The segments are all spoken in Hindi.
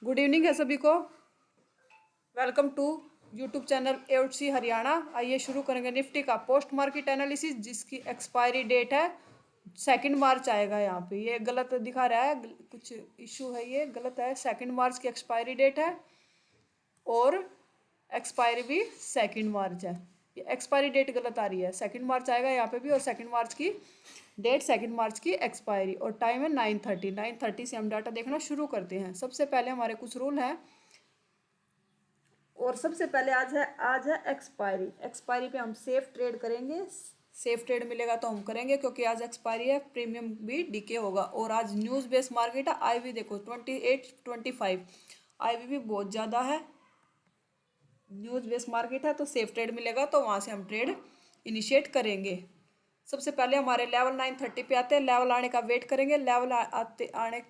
गुड इवनिंग है सभी को। Welcome to YouTube channel AOC Haryana. आइए शुरू करेंगे निफ्टी का पोस्ट मार्केट एनालिसिस, जिसकी एक्सपायरी डेट है 2 मार्च आएगा। यहाँ पे ये गलत दिखा रहा है, कुछ इशू है, ये गलत है। 2 मार्च की एक्सपायरी डेट है और एक्सपायरी भी 2 मार्च है। ये एक्सपायरी डेट गलत आ रही है, 2 मार्च आएगा यहाँ पे भी, और 2 मार्च की डेट, 2 मार्च की एक्सपायरी, और टाइम है 9:30। 9:30 से हम डाटा देखना शुरू करते हैं। सबसे पहले हमारे कुछ रूल हैं, और सबसे पहले आज है एक्सपायरी। एक्सपायरी पे हम सेफ ट्रेड करेंगे। सेफ ट्रेड मिलेगा तो हम करेंगे, क्योंकि आज एक्सपायरी है, प्रीमियम भी डीके होगा। और आज न्यूज़ बेस्ड मार्केट है। आईवी देखो 28-25, आईवी भी बहुत ज़्यादा है। न्यूज़ बेस्ड मार्केट है तो सेफ ट्रेड मिलेगा, तो वहाँ से हम ट्रेड इनिशिएट करेंगे। सबसे पहले हमारे लेवल 9:30 पे आते हैं। लेवल आने का वेट करेंगे। लेवल आते आने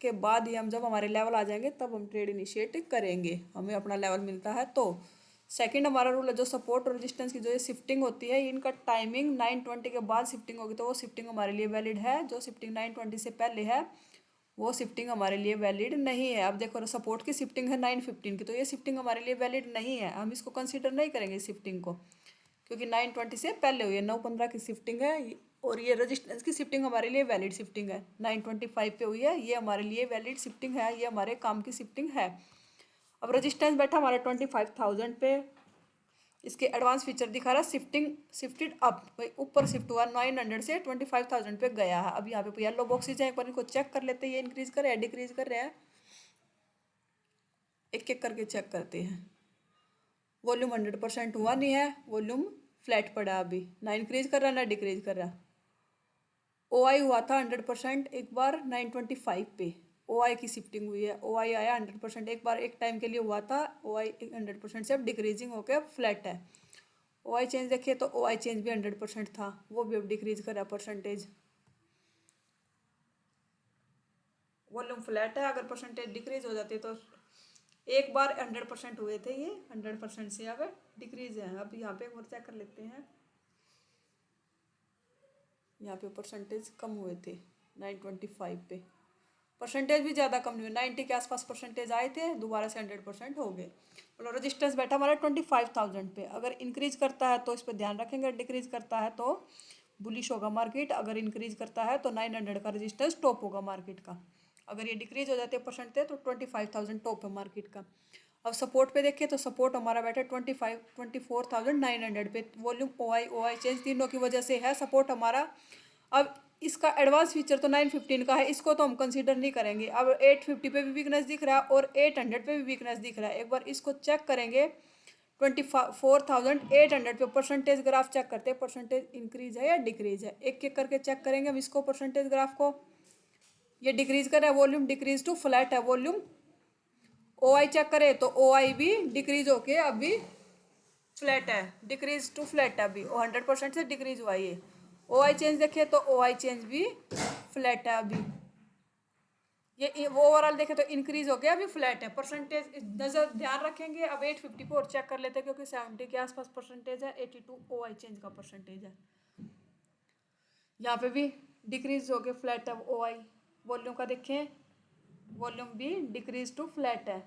के बाद ही हम, जब हमारे लेवल आ जाएंगे तब हम ट्रेड इनिशिएट करेंगे, हमें अपना लेवल मिलता है तो। सेकंड हमारा रूल है, जो सपोर्ट और रेजिस्टेंस की जो ये शिफ्टिंग होती है, इनका टाइमिंग 9:20 के बाद शिफ्टिंग होगी तो वो शिफ्टिंग हमारे लिए वैलिड है। जो शिफ्टिंग 9:20 से पहले है वो शिफ्टिंग हमारे लिए वैलिड नहीं है। अब देखो, सपोर्ट की शिफ्टिंग है 9:15 की, तो ये शिफ्टिंग हमारे लिए वैलिड नहीं है, हम इसको कंसीडर नहीं करेंगे शिफ्टिंग को, क्योंकि 9:20 से पहले हुई है। 9:15 की शिफ्टिंग है, और ये रेजिस्टेंस की शिफ्टिंग हमारे लिए वैलिड शिफ्टिंग है। 9:25 पे हुई है, ये हमारे लिए वैलिड शिफ्टिंग है, ये हमारे काम की शिफ्टिंग है। अब रेजिस्टेंस बैठा हमारे 25,000 पे। इसके एडवांस फीचर दिखा रहा है शिफ्टेड अप, ऊपर शिफ्ट हुआ 900 से 25,000 पे गया है। अब यहाँ पे येलो बॉक्सेज है, एक बार इनको चेक कर लेते हैं, ये इंक्रीज कर रहे हैं डिक्रीज कर रहे हैं, एक एक करके चेक करते हैं। वॉल्यूम 100% हुआ नहीं है, वॉल्यूम फ्लैट पड़ा अभी, ना इंक्रीज कर रहा ना डिक्रीज कर रहा। ओआई हुआ था 100% एक बार 9:25 पे, ओआई की शिफ्टिंग हुई है, ओआई आया 100% एक बार, एक टाइम के लिए हुआ था। ओआई 100% से अब डिक्रीजिंग होकर फ्लैट है। ओआई चेंज देखिए तो ओआई चेंज भी 100% था, वो भी अब डिक्रीज करा परसेंटेज। वॉल्यूम फ्लैट है, अगर परसेंटेज डिक्रीज हो जाती तो, एक बार 100% हुए थे ये, 100% से अब डिक्रीज है। अब यहाँ पे एक बार चेक कर लेते हैं, यहाँ पे परसेंटेज कम हुए थे 9:25 पे, परसेंटेज भी ज़्यादा कम नहीं हुए, 90 के आसपास परसेंटेज आए थे, दोबारा से 100% हो गए। मतलब रजिस्टेंस बैठा हमारा 25,000 पे। अगर इंक्रीज करता है तो इस पर ध्यान रखेंगे, डिक्रीज करता है तो बुलिश होगा मार्केट, अगर इंक्रीज करता है तो 900 का रजिस्टेंस टॉप होगा मार्केट का। अगर ये डिक्रीज हो जाते हैं परसेंटेज तो 25,000 टॉप है मार्केट का। अब सपोर्ट पे देखिए तो सपोर्ट हमारा बैठा 24,900 पे। वॉल्यूम ओआई चेंज तीनों की वजह से है सपोर्ट हमारा। अब इसका एडवांस फीचर तो 9:15 का है, इसको तो हम कंसीडर नहीं करेंगे। अब 850 पे भी वीकनेस दिख रहा है और 800 पे भी वीकनेस दिख रहा है, एक बार इसको चेक करेंगे। 24,800 पे परसेंटेज ग्राफ चेक करते हैं, परसेंटेज इंक्रीज है या डिक्रीज है, एक एक करके चेक करेंगे हम इसको परसेंटेज ग्राफ को। ये डिक्रीज कर रहा है, वॉल्यूम डिक्रीज टू फ्लैट है वॉल्यूम। ओआई चेक करें तो ओआई भी डिक्रीज होके अभी फ्लैट है, डिक्रीज टू फ्लैट है अभी, 100% से डिक्रीज हुआ ये। ओआई चेंज देखे तो ओआई चेंज भी फ्लैट है अभी। ये ओवरऑल देखे तो इंक्रीज हो गया, अभी फ्लैट है। परसेंटेज नजर ध्यान रखेंगे। अब 850 पे और चेक कर लेते हैं, क्योंकि 70 के आसपास परसेंटेज है, 82 ओआई चेंज का परसेंटेज है। यहाँ पे भी डिक्रीज हो गया, फ्लैट है ओआई। वॉल्यूम का देखें, वॉल्यूम भी डिक्रीज टू फ्लैट है,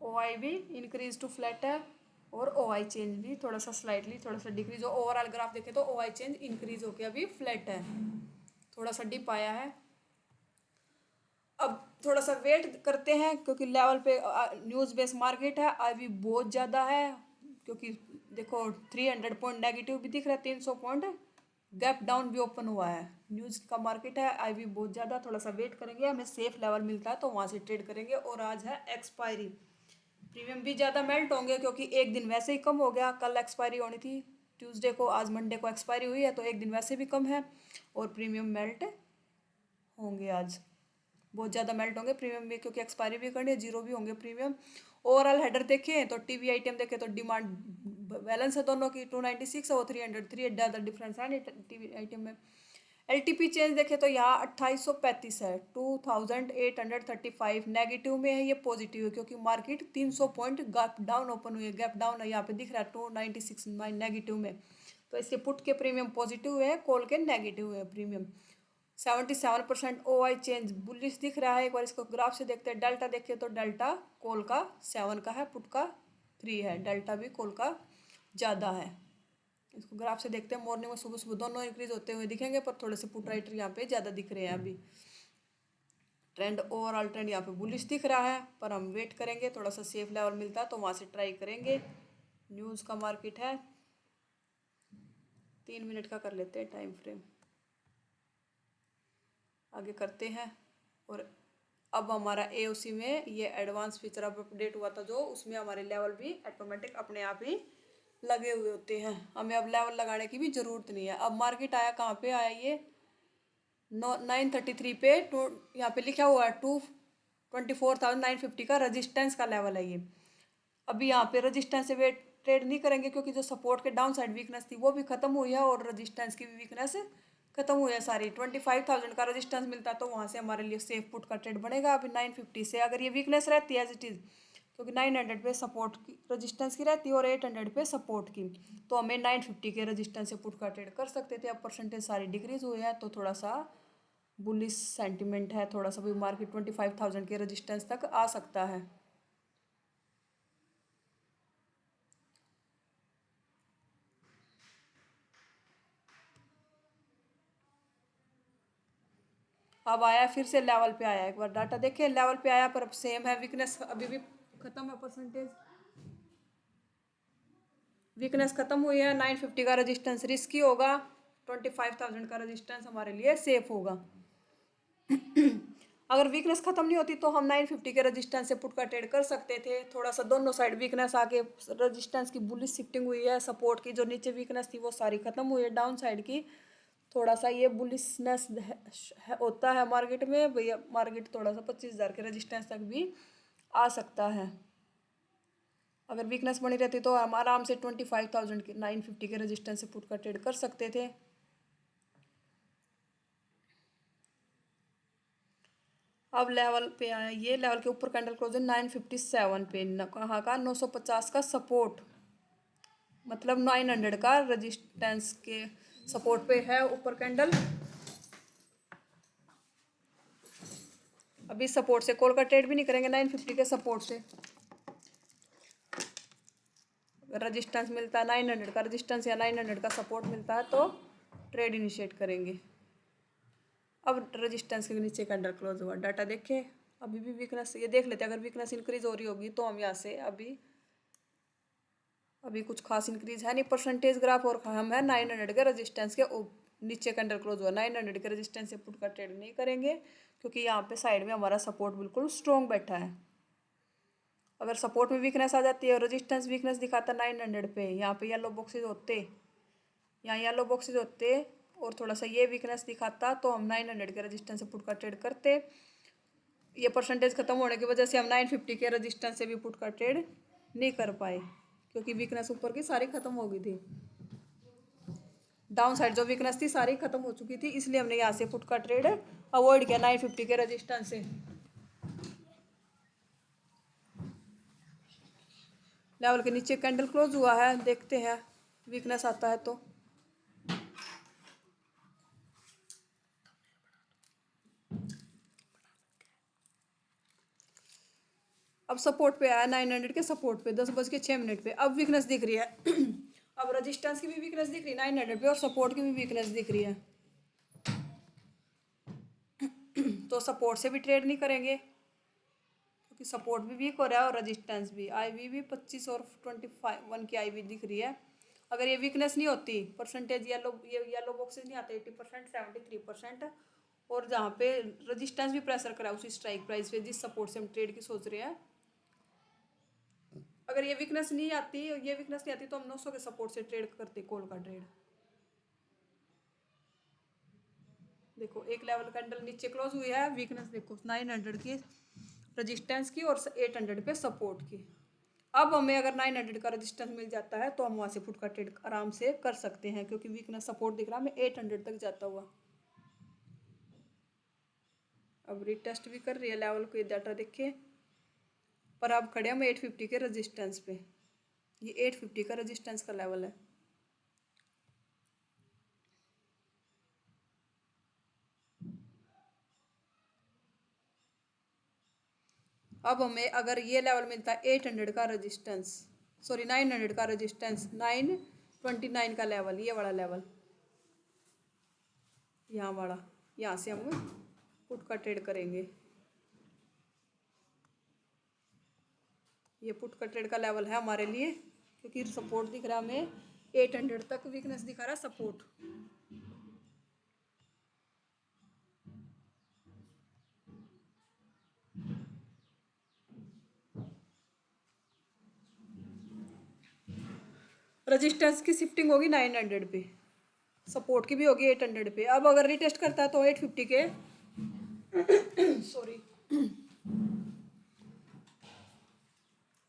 ओआई भी इंक्रीज टू फ्लैट है, और ओआई चेंज भी थोड़ा सा स्लाइटली थोड़ा सा डिक्रीज हो। ओवरऑल ग्राफ देखें तो ओआई चेंज इंक्रीज होके अभी फ्लैट है, थोड़ा सा डिप आया है। अब थोड़ा सा वेट करते हैं, क्योंकि लेवल पे न्यूज़ बेस्ड मार्केट है, आईवी बहुत ज़्यादा है, क्योंकि देखो 300 पॉइंट नेगेटिव भी दिख रहा है, 300 पॉइंट गैप डाउन भी ओपन हुआ है। न्यूज़ का मार्केट है, आईवी बहुत ज़्यादा, थोड़ा सा वेट करेंगे, हमें सेफ लेवल मिलता है तो वहाँ से ट्रेड करेंगे। और आज है एक्सपायरी, प्रीमियम भी ज़्यादा मेल्ट होंगे, क्योंकि एक दिन वैसे ही कम हो गया, कल एक्सपायरी होनी थी ट्यूसडे को, आज मंडे को एक्सपायरी हुई है, तो एक दिन वैसे भी कम है, और प्रीमियम मेल्ट होंगे आज, बहुत ज़्यादा मेल्ट होंगे प्रीमियम भी, क्योंकि एक्सपायरी भी करनी है, जीरो भी होंगे प्रीमियम। ओवरऑल हेडर देखें तो टीवी आइटम देखें तो डिमांड बैलेंस है दोनों की, 296 और 303, ज़्यादा डिफरेंस है नहीं टीवी आइटम में। एलटीपी चेंज देखें तो यहाँ 2835 है, 2835 नेगेटिव में है, ये पॉजिटिव है, क्योंकि market 300 point gap down open हुई है, गैप डाउन है यहाँ पे दिख रहा है 296 नेगेटिव में, तो इसके पुट के प्रीमियम पॉजिटिव है, कॉल के नेगेटिव है प्रीमियम। 77% OI चेंज बुलिश दिख रहा है। एक बार इसको ग्राफ से देखते हैं। डेल्टा देखिए तो डेल्टा कॉल का 7 का है, पुट का 3 है। डेल्टा भी कॉल का ज़्यादा है। इसको ग्राफ से देखते हैं। मॉर्निंग में सुबह सुबह दोनों इंक्रीज होते हुए दिखेंगे, पर थोड़े से पुट राइटर यहाँ पे ज़्यादा दिख रहे हैं। अभी ट्रेंड ओवरऑल ट्रेंड यहाँ पे बुलिश दिख रहा है, पर हम वेट करेंगे। थोड़ा सा सेफ लेवल मिलता है तो वहाँ से ट्राई करेंगे। न्यूज़ का मार्केट है, 3 मिनट का कर लेते हैं टाइम फ्रेम, आगे करते हैं। और अब हमारा AOC में ये एडवांस फीचर अपडेट हुआ था जो, उसमें हमारे लेवल भी ऑटोमेटिक अपने आप ही लगे हुए होते हैं। हमें अब लेवल लगाने की भी ज़रूरत नहीं है। अब मार्केट आया कहाँ पे आया ये 933 पे, यहाँ पे लिखा हुआ है 24,950 का रेजिस्टेंस का लेवल है ये। अभी यहाँ पे रेजिस्टेंस से वेट ट्रेड नहीं करेंगे, क्योंकि जो सपोर्ट के डाउन साइड वीकनेस थी वो भी खत्म हुई है और रेजिस्टेंस की भी वीकनेस खत्म हुई है सारी। 25,000 का रेजिस्टेंस मिलता है तो वहाँ से हमारे लिए सेफ पुट का ट्रेड बनेगा। अभी 950 से अगर ये वीकनेस रहती है एज इट इज़, क्योंकि 900 पे सपोर्ट की रेजिस्टेंस की रहती है और 800 पे सपोर्ट की, तो हमें 950 के रेजिस्टेंस से पुट का ट्रेड कर सकते थे। अब परसेंटेज सारी डिक्रीज हुई है तो थोड़ा सा बुलिश सेंटिमेंट है। थोड़ा सा भी मार्केट 25,000 के रेजिस्टेंस तक आ सकता है। अब आया फिर से लेवल पे आया। एक बार डाटा देखिए, लेवल पे आया पर अब सेम है। वीकनेस अभी भी खत्म है, परसेंटेज वीकनेस खत्म हुई है। 950 का रेजिस्टेंस रिस्की होगा, 25,000 का रेजिस्टेंस हमारे लिए सेफ होगा। अगर वीकनेस खत्म नहीं होती तो हम 950 के रेजिस्टेंस से पुट का ट्रेड कर सकते थे। थोड़ा सा दोनों साइड वीकनेस आके रेजिस्टेंस की बुलिश शिफ्टिंग हुई है। सपोर्ट की जो नीचे वीकनेस थी वो सारी खत्म हुई है डाउन साइड की। थोड़ा सा ये बुलिशनेस होता है मार्केट में भैया। मार्केट थोड़ा सा 25,000 के रेजिस्टेंस तक भी आ सकता है। अगर वीकनेस बनी रहती तो हम आराम से 25,000 के 950 के रेजिस्टेंस से पुट का ट्रेड कर सकते थे। अब लेवल पे आया, ये लेवल के ऊपर कैंडल क्लोज है 957 पे। कहाँ का 950 का सपोर्ट, मतलब 900 का रेजिस्टेंस के सपोर्ट पे है ऊपर कैंडल। अभी सपोर्ट से कॉल का ट्रेड भी नहीं करेंगे। 950 के सपोर्ट से रेजिस्टेंस मिलता है 900 का रेजिस्टेंस या 900 का सपोर्ट मिलता है तो ट्रेड इनिशिएट करेंगे। अब रेजिस्टेंस के नीचे कैंडल क्लोज हुआ। डाटा देखें, अभी भी वीकनेस, ये देख लेते हैं। अगर वीकनेस इंक्रीज हो रही होगी तो हम यहाँ से अभी कुछ खास इंक्रीज है नहीं परसेंटेज ग्राफ, और हम है 900 के रेजिस्टेंस के नीचे कैंडल क्लोज हुआ। 900 के रेजिस्टेंस से पुट का ट्रेड नहीं करेंगे, क्योंकि यहाँ पे साइड में हमारा सपोर्ट बिल्कुल स्ट्रॉन्ग बैठा है। अगर सपोर्ट में वीकनेस आ जाती है और रेजिस्टेंस वीकनेस दिखाता 900 पे, यहाँ पे येलो बॉक्सेज होते, यहाँ येलो बॉक्सेज होते और थोड़ा सा ये वीकनेस दिखाता तो हम 900 के रेजिस्टेंस से पुट का ट्रेड करते। ये परसेंटेज खत्म होने की वजह से हम 950 के रेजिस्टेंस से भी पुट का ट्रेड नहीं कर पाए, क्योंकि वीकनेस ऊपर की सारी खत्म हो गई थी। डाउन साइड जो वीकनेस थी सारी खत्म हो चुकी थी, इसलिए हमने यहाँ से पुट का ट्रेड अवॉइड किया 950 के रेजिस्टेंस से। लेवल के नीचे कैंडल क्लोज हुआ है, देखते हैं वीकनेस आता है तो। अब सपोर्ट पे आया 900 के सपोर्ट पे 10:06 पे। अब वीकनेस दिख रही है। अब रेजिस्टेंस की भी वीकनेस दिख रही है 900 पे और सपोर्ट की भी वीकनेस दिख रही है। तो सपोर्ट से भी ट्रेड नहीं करेंगे, क्योंकि सपोर्ट भी वीक हो रहा है और रेजिस्टेंस भी। IV भी 25 और 21 की IV दिख रही है। अगर ये वीकनेस नहीं होती, परसेंटेज येलो बॉक्सेज नहीं आते 80%, 73%, और जहाँ पे रेजिस्टेंस भी प्रेशर करा उसी स्ट्राइक प्राइस पे जिस सपोर्ट से हम ट्रेड की सोच रहे हैं, अगर ये वीकनेस नहीं आती तो हम 900 के सपोर्ट से ट्रेड करते कॉल का ट्रेड। देखो एक लेवल कैंडल नीचे क्लोज हुई है, वीकनेस देखो 900 की रेजिस्टेंस की और 800 पे सपोर्ट की। अब हमें अगर 900 का रेजिस्टेंस मिल जाता है तो हम वहाँ से पुट का ट्रेड आराम से कर सकते हैं, क्योंकि वीकनेस सपोर्ट दिख रहा है हमें 800 तक जाता हुआ। अब रिटेस्ट भी कर रही है लेवल को, ये डाटा देखिए। पर अब खड़े हम 850 के रेजिस्टेंस पे। ये 850 का रेजिस्टेंस का लेवल है। अब हमें अगर ये लेवल मिलता है 800 का रेजिस्टेंस, सॉरी 900 का रेजिस्टेंस, 929 का लेवल, ये वाला लेवल, यहाँ वाला, यहाँ से हम पुट का ट्रेड करेंगे। ये पुट का ट्रेड का लेवल है हमारे लिए, क्योंकि सपोर्ट दिख रहा है हमें 800 तक, वीकनेस दिखा रहा है सपोर्ट। रेजिस्टेंस की शिफ्टिंग होगी 900 पे, सपोर्ट की भी होगी 800 पे। अब अगर रिटेस्ट करता है तो 850 के सॉरी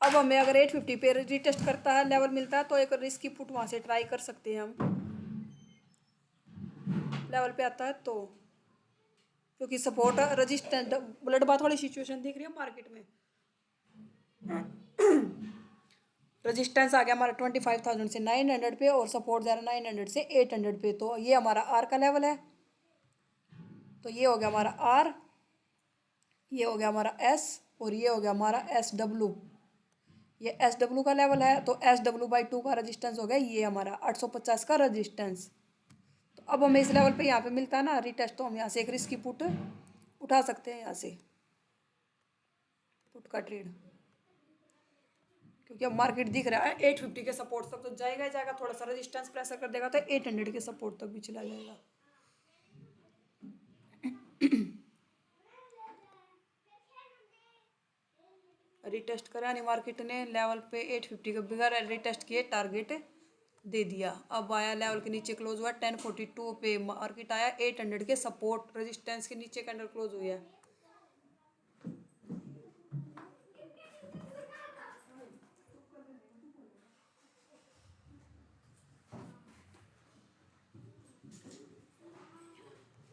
अब हमें अगर 850 पे रिटेस्ट करता है, लेवल मिलता है, तो एक रिस्की पुट वहाँ से ट्राई कर सकते हैं हम, लेवल पे आता है तो, क्योंकि सपोर्ट रजिस्टेंट ब्लड बाथ वाली सिचुएशन दिख रही है मार्केट में। रेजिस्टेंस आ गया हमारा 25,000 से 900 पे, और सपोर्ट जा रहा है 900 से 800 पे। तो ये हमारा आर का लेवल है, तो ये हो गया हमारा आर, ये हो गया हमारा एस, और ये हो गया हमारा एस डब्ल्यू। ये एस डब्ल्यू का लेवल है, तो एस डब्ल्यू बाई 2 का रजिस्टेंस हो गया ये हमारा 850 का रजिस्टेंस। तो अब हमें इस लेवल पे यहाँ पे मिलता है ना रिटेस्ट, तो हम यहाँ से एक रिस्की पुट उठा सकते हैं, यहाँ से पुट का ट्रेड, क्योंकि अब मार्केट दिख रहा है 850 के सपोर्ट तक तो जाएगा ही जाएगा, थोड़ा सा रेजिस्टेंस प्रेशर कर देगा तो 800 के सपोर्ट तक भी चला जाएगा। रिटेस्ट करा नहीं मार्केट ने, लेवल पे 850 का बिगड़ रिटेस्ट किए, टारगेट दे दिया। अब आया लेवल के नीचे क्लोज हुआ 1042 पे, मार्केट आया 800 के सपोर्ट रेजिस्टेंस के नीचे कैंडल क्लोज हुई है।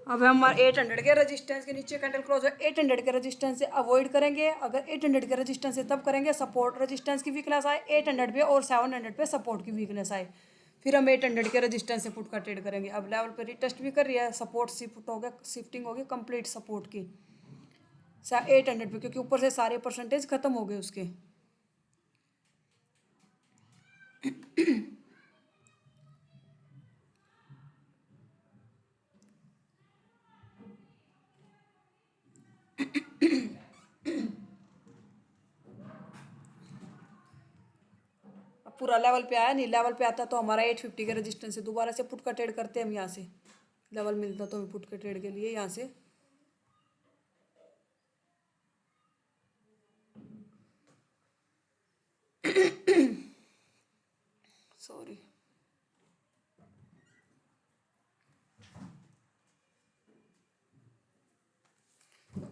अब हम 800 के रेजिस्टेंस के नीचे कैंडल क्लोज है, 800 के रेजिस्टेंस से अवॉइड करेंगे। अगर 800 के रेजिस्टेंस से तब करेंगे सपोर्ट रेजिस्टेंस की वीकनेस आए 800 पे, और 700 पे सपोर्ट की वीकनेस आए, फिर हम 800 के रेजिस्टेंस से पुट का ट्रेड करेंगे। अब लेवल पे रिटेस्ट भी कर रही है, सपोर्ट शिफ्ट हो गया, शिफ्टिंग होगी कंप्लीट सपोर्ट की 800 पे, क्योंकि ऊपर से सारे परसेंटेज खत्म हो गए उसके। अब पूरा लेवल पे आया नहीं, लेवल पे आता तो हमारा 850 के रेजिस्टेंस से दोबारा से पुट का ट्रेड करते हैं हम, यहाँ से लेवल मिलता तो हमें पुट के ट्रेड के लिए यहाँ से। सॉरी,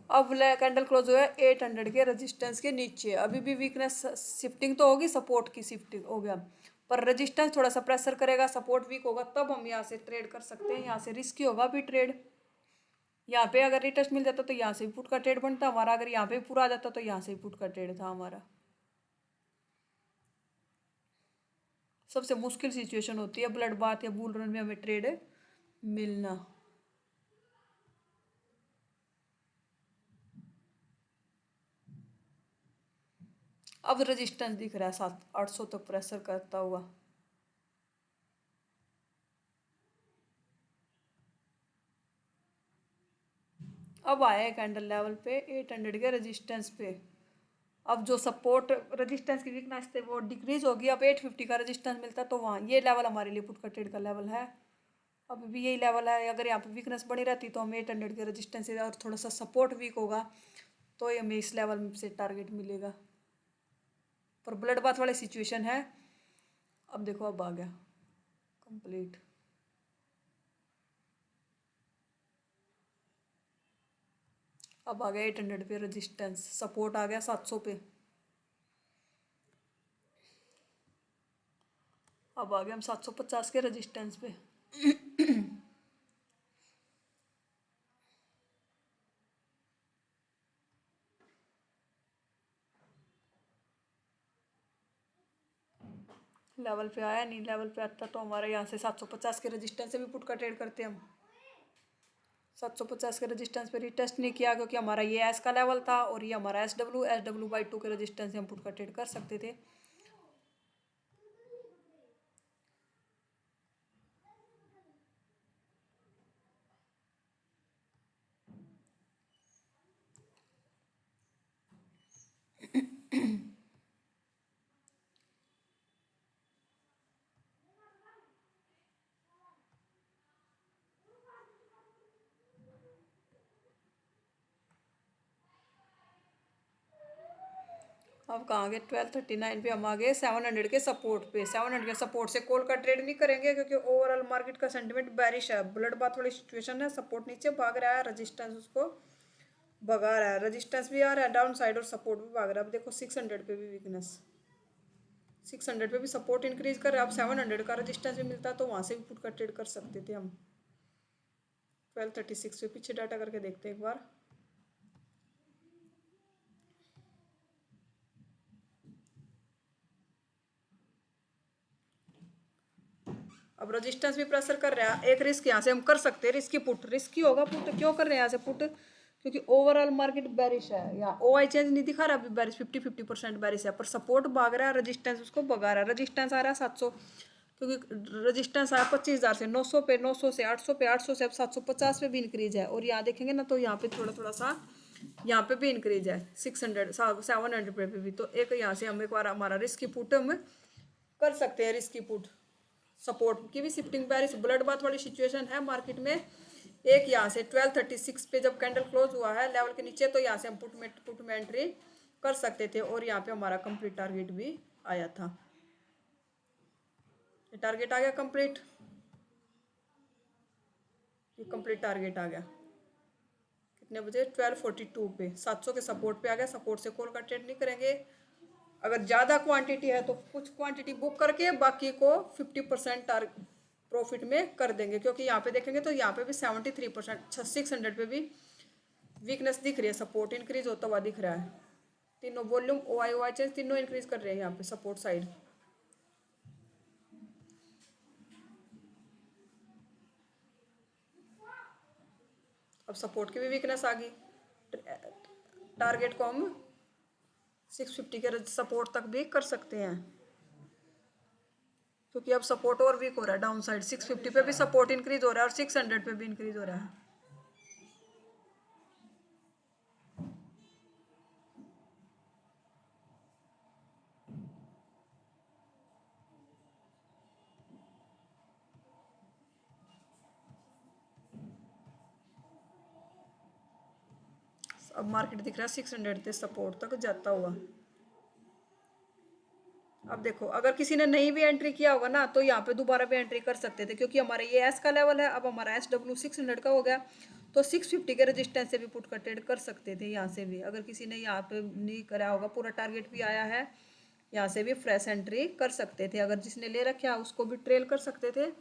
अब कैंडल क्लोज हुआ है 800 के रेजिस्टेंस के नीचे, अभी भी वीकनेस, शिफ्टिंग तो होगी, सपोर्ट की शिफ्टिंग हो गया, पर रेजिस्टेंस थोड़ा सा प्रेशर करेगा, सपोर्ट वीक होगा, तब हम यहाँ से ट्रेड कर सकते हैं। यहाँ से रिस्की होगा अभी ट्रेड, यहाँ पे अगर रिटेस्ट मिल जाता तो यहाँ से भी पुट का ट्रेड बनता हमारा, अगर यहाँ पे पूरा आ जाता तो यहाँ से भी पुट का ट्रेड था हमारा। सबसे मुश्किल सिचुएशन होती है ब्लड बाथ या बुल रन में हमें ट्रेड मिलना। अब रेजिस्टेंस दिख रहा है 700-800 तक प्रेशर करता हुआ। अब आया कैंडल लेवल पे 800 के रेजिस्टेंस पे। अब जो सपोर्ट रेजिस्टेंस की वीकनेस थे वो डिक्रीज होगी, अब 850 का रेजिस्टेंस मिलता है तो वहाँ ये लेवल हमारे लिए पुट का ट्रेड का लेवल है। अब भी यही लेवल है, अगर यहाँ पे वीकनेस बनी रहती तो हम 800 के रेजिस्टेंस से, और थोड़ा सा सपोर्ट वीक होगा तो ये हमें इस लेवल से टारगेट मिलेगा, पर ब्लड बाथ वाली सिचुएशन है। अब देखो अब आ गया कंप्लीट, अब आ गया 800 पे रेजिस्टेंस, सपोर्ट आ गया 700 पे, अब आ गया हम 750 के रेजिस्टेंस पे। लेवल पे आया नहीं, लेवल पे आता तो हमारे यहाँ से 750 के रेजिस्टेंस से भी पुट का ट्रेड करते हम। 750 के रेजिस्टेंस पे रीटेस्ट नहीं किया क्योंकि हमारा ये एस का लेवल था और ये हमारा एस डब्ल्यू/2 के रेजिस्टेंस से हम पुट का ट्रेड कर सकते थे। अब कहाँ गए 1239 पे, हम आ गए 700 के सपोर्ट पे। 700 के सपोर्ट से कॉल का ट्रेड नहीं करेंगे क्योंकि ओवरऑल मार्केट का सेंटिमेंट बैरिश है, ब्लड बाथ वाली सिचुएशन है। सपोर्ट नीचे भाग रहा है, रेजिस्टेंस उसको भगा रहा है, रेजिस्टेंस भी आ रहा है डाउन साइड और सपोर्ट भी भाग रहा है। अब देखो 600 पे भी वीकनेस, 600 पे भी सपोर्ट इंक्रीज कर रहा है। अब 700 का रेजिस्टेंस भी मिलता तो वहाँ से भी पुट का ट्रेड कर सकते थे हम। 1236 पे पीछे डाटा करके देखते हैं एक बार। अब रेजिस्टेंस भी प्रेशर कर रहा है। एक रिस्क यहाँ से हम कर सकते हैं, रिस्की पुट, रिस्की होगा पुट। क्यों कर रहे हैं यहाँ से पुट? क्योंकि ओवरऑल मार्केट बेरिश है। यहाँ ओआई चेंज नहीं दिखा रहा अभी, बेरिश 50% बेरिश है, पर सपोर्ट भाग रहा है, रेजिस्टेंस उसको भगा रहा है। रेजिस्टेंस आ रहा है 700, क्योंकि रेजिस्टेंस आया 25,000 से 900 पे, 900 से 800 पे, 800 से अब 750 पे भी इंक्रीज है। और यहाँ देखेंगे ना तो यहाँ पे थोड़ा थोड़ा सा यहाँ पे भी इंक्रीज है 600 700 पे भी। तो एक यहाँ से हम एक बार हमारा रिस्की पुट हम कर सकते हैं, रिस्की पुट। सपोर्ट की भी शिफ्टिंग बेरिश ब्लड बाथ वाली सिचुएशन है मार्केट में। एक यहाँ से 1236 पे जब कैंडल क्लोज हुआ है लेवल के नीचे, तो यहाँ से हम पुट में एंट्री कर सकते थे और यहाँ पे हमारा कंप्लीट टारगेट भी आया था। ये टारगेट आ गया कंप्लीट, ये कंप्लीट टारगेट आ गया कितने बजे? 1242 पे, 700 के सपोर्ट पे आ गया। सपोर्ट से कॉल का ट्रेड नहीं करेंगे। अगर ज़्यादा क्वांटिटी है तो कुछ क्वांटिटी बुक करके बाकी को 50% प्रॉफिट में कर देंगे। क्योंकि यहाँ पे देखेंगे तो यहाँ पे भी 73%, 600 पे भी वीकनेस दिख रही है, सपोर्ट इंक्रीज होता हुआ दिख रहा है। तीनों वॉल्यूम ओआई चेंज तीनों इंक्रीज कर रहे हैं यहाँ पे सपोर्ट साइड। अब सपोर्ट की भी वीकनेस आ गई, टारगेट को हम 650 के सपोर्ट तक भी कर सकते हैं। क्योंकि अब सपोर्ट और वीक हो रहा है डाउन साइड। 650 पे भी सपोर्ट इंक्रीज हो रहा है और 600 पे भी इंक्रीज हो रहा है। अब मार्केट दिख रहा है 600 के सपोर्ट तक जाता हुआ। अब देखो अगर किसी ने नहीं भी एंट्री किया होगा ना तो यहाँ पे दोबारा भी एंट्री कर सकते थे, क्योंकि हमारा ये एस का लेवल है। अब हमारा SW 600 का हो गया तो 650 के रेजिस्टेंस से भी पुट का ट्रेड कर सकते थे यहाँ से भी। अगर किसी ने यहाँ पे नहीं करा होगा, पूरा टारगेट भी आया है, यहाँ से भी फ्रेश एंट्री कर सकते थे। अगर जिसने ले रखा उसको भी ट्रेल कर सकते थे,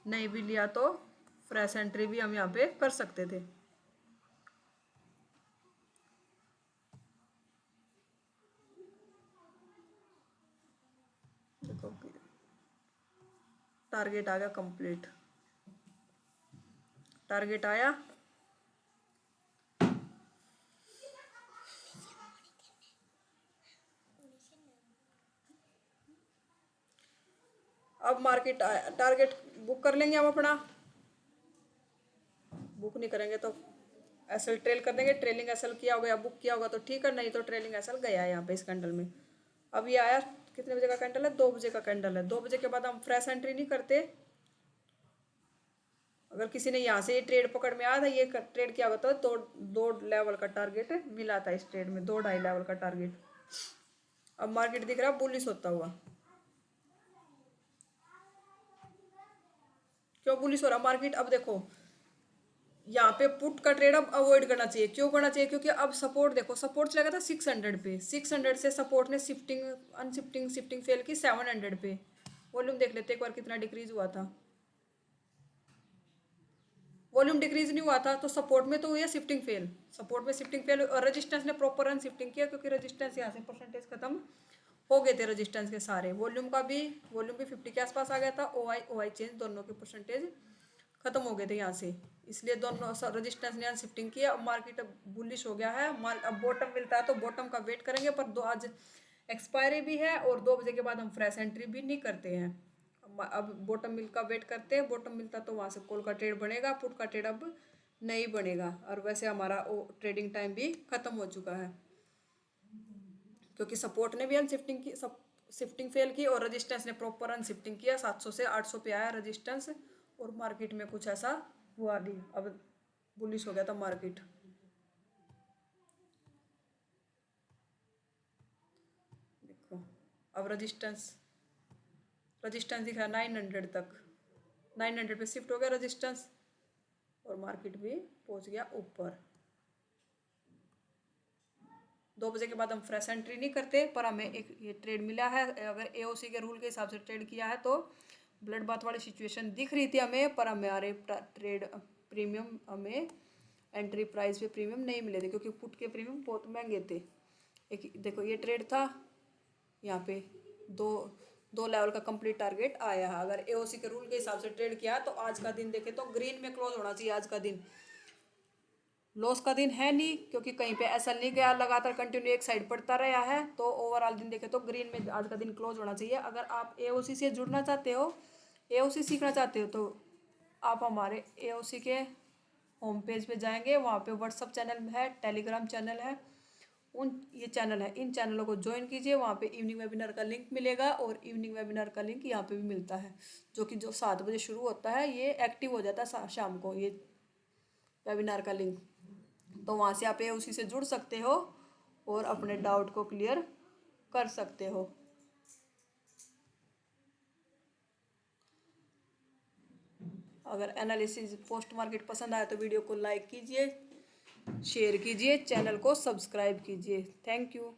नहीं भी लिया तो फ्रेश एंट्री भी हम यहाँ पे कर सकते थे। देखो टारगेट आ गया कंप्लीट, टारगेट आया। अब मार्केट टारगेट बुक कर लेंगे हम अपना। बुक नहीं करेंगे तो एसएल ट्रेल कर देंगे। ट्रेलिंग एसएल किया होगा या बुक किया होगा तो ठीक है, नहीं तो ट्रेलिंग एसएल गया है यहाँ पे इस कैंडल में। अब ये आया कितने बजे का कैंडल है? 2 बजे का कैंडल है। 2 बजे के बाद हम फ्रेश एंट्री नहीं करते। अगर किसी ने यहाँ से ये ट्रेड पकड़ में आया था, ये ट्रेड क्या होता है, दो लेवल का टारगेट मिला था इस ट्रेड में, 2-2.5 लेवल का टारगेट। अब मार्केट दिख रहा है बुलिश होता हुआ। क्यों बुलिश हो रहा मार्केट? अब देखो यहाँ पे पुट का ट्रेड अब अवॉइड करना चाहिए। क्यों करना चाहिए? क्योंकि अब सपोर्ट देखो, सपोर्ट चला गया था 600 पे, 600 से सपोर्ट ने शिफ्टिंग शिफ्टिंग फेल की 700 पे। वॉल्यूम देख लेते एक बार कितना डिक्रीज हुआ था। वॉल्यूम डिक्रीज नहीं हुआ था तो सपोर्ट में तो हुई है शिफ्टिंग फेल। सपोर्ट में शिफ्टिंग फेल और रेजिस्टेंस ने प्रॉपर रन शिफ्टिंग किया, क्योंकि रेजिस्टेंस यहाँ से परसेंटेज खत्म हो गए थे रेजिस्टेंस के सारे। वॉल्यूम भी 50 के आसपास आ गया था। ओआई चेंज दोनों के परसेंटेज खत्म हो गए थे यहाँ से, इसलिए दोनों रेजिस्टेंस ने शिफ्टिंग किया। अब मार्केट बुलिश हो गया है, माल अब बॉटम मिलता है तो बॉटम का वेट करेंगे, पर दो आज एक्सपायरी भी है और 2 बजे के बाद हम फ्रेश एंट्री भी नहीं करते हैं। अब बॉटम मिल का वेट करते हैं, बॉटम मिलता तो वहाँ से कॉल का ट्रेड बनेगा, पुट का ट्रेड अब नहीं बनेगा। और वैसे हमारा ट्रेडिंग टाइम भी खत्म हो चुका है, क्योंकि सपोर्ट ने भी अनशिफ्टिंग की, सब शिफ्टिंग फेल की और रेजिस्टेंस ने प्रॉपर अनशिफ्टिंग किया। 700 से 800 पे आया रेजिस्टेंस और मार्केट में कुछ ऐसा हुआ नहीं, अब बुलिश हो गया था मार्केट। देखो अब रेजिस्टेंस दिख रहा है 900 तक, 900 पे शिफ्ट हो गया रेजिस्टेंस और मार्केट भी पहुंच गया ऊपर। 2 बजे के बाद हम फ्रेश एंट्री नहीं करते, पर हमें एक ये ट्रेड मिला है। अगर एओसी के रूल के हिसाब से ट्रेड किया है तो ब्लड बाथ वाली सिचुएशन दिख रही थी हमें, पर हमारे ट्रेड प्रीमियम हमें एंट्री प्राइस पे प्रीमियम नहीं मिले थे, क्योंकि पुट के प्रीमियम बहुत महंगे थे। एक देखो ये ट्रेड था, यहाँ पे दो दो लेवल का कंप्लीट टारगेट आया है। अगर एओसी के रूल के हिसाब से ट्रेड किया तो आज का दिन देखे तो ग्रीन में क्लोज होना चाहिए। आज का दिन लॉस का दिन है नहीं, क्योंकि कहीं पे ऐसा नहीं गया, लगातार कंटिन्यू एक साइड पड़ता रहा है, तो ओवरऑल दिन देखे तो ग्रीन में आज का दिन क्लोज होना चाहिए। अगर आप एओसी से जुड़ना चाहते हो, एओसी सीखना चाहते हो, तो आप हमारे एओसी के होम पेज पे जाएंगे, वहाँ पे व्हाट्सअप चैनल है, टेलीग्राम चैनल है, ये चैनल है, इन चैनलों को ज्वाइन कीजिए। वहाँ पे इवनिंग वेबिनार का लिंक मिलेगा और इवनिंग वेबिनार का लिंक यहाँ पे भी मिलता है, जो 7 बजे शुरू होता है, ये एक्टिव हो जाता है शाम को, ये वेबिनार का लिंक। तो वहाँ से आप एओसी से जुड़ सकते हो और अपने डाउट को क्लियर कर सकते हो। अगर एनालिसिस पोस्ट मार्केट पसंद आए तो वीडियो को लाइक कीजिए, शेयर कीजिए, चैनल को सब्सक्राइब कीजिए। Thank you.